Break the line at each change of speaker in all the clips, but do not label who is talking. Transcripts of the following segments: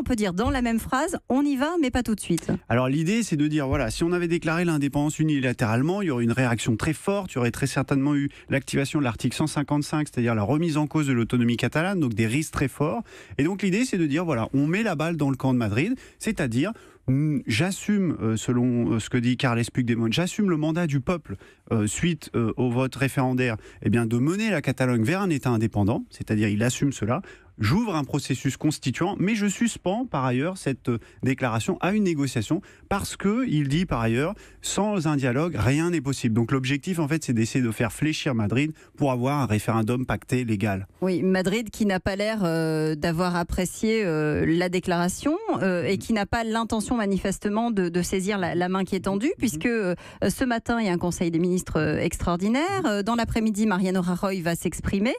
on peut dire dans la même phrase, on y va, mais pas tout de suite.
Alors l'idée, c'est de dire, voilà, si on avait déclaré l'indépendance unilatéralement, il y aurait une réaction très forte, il y aurait très certainement eu l'activation de l'article 155, c'est-à-dire la remise en cause de l'autonomie catalane, donc des risques très forts. Et donc l'idée, c'est de dire, voilà, on met la balle dans le camp de Madrid, c'est-à-dire j'assume, selon ce que dit Carles Puigdemont, j'assume le mandat du peuple suite au vote référendaire, de mener la Catalogne vers un État indépendant, c'est-à-dire il assume cela. J'ouvre un processus constituant, mais je suspends par ailleurs cette déclaration à une négociation parce qu'il dit par ailleurs, sans un dialogue, rien n'est possible. Donc l'objectif, en fait, c'est d'essayer de faire fléchir Madrid pour avoir un référendum pacté légal.
Oui, Madrid qui n'a pas l'air d'avoir apprécié la déclaration et qui n'a pas l'intention manifestement de saisir la main qui est tendue, puisque ce matin, il y a un conseil des ministres extraordinaire. Dans l'après-midi, Mariano Rajoy va s'exprimer.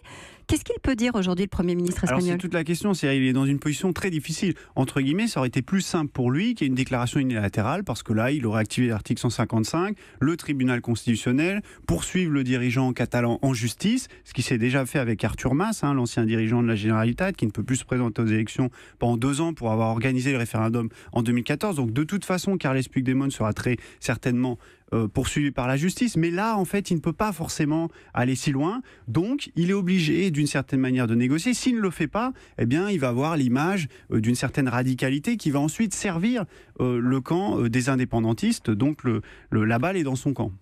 Qu'est-ce qu'il peut dire aujourd'hui, le Premier ministre espagnol ?
Alors c'est toute la question, il est dans une position très difficile. Entre guillemets, ça aurait été plus simple pour lui qu'il y ait une déclaration unilatérale, parce que là, il aurait activé l'article 155, le tribunal constitutionnel, poursuivre le dirigeant catalan en justice, ce qui s'est déjà fait avec Artur Mas, l'ancien dirigeant de la Generalitat, qui ne peut plus se présenter aux élections pendant 2 ans pour avoir organisé le référendum en 2014. Donc de toute façon, Carles Puigdemont sera très certainement poursuivi par la justice, mais là en fait il ne peut pas forcément aller si loin, donc il est obligé d'une certaine manière de négocier. S'il ne le fait pas, il va avoir l'image d'une certaine radicalité qui va ensuite servir le camp des indépendantistes, donc la balle est dans son camp.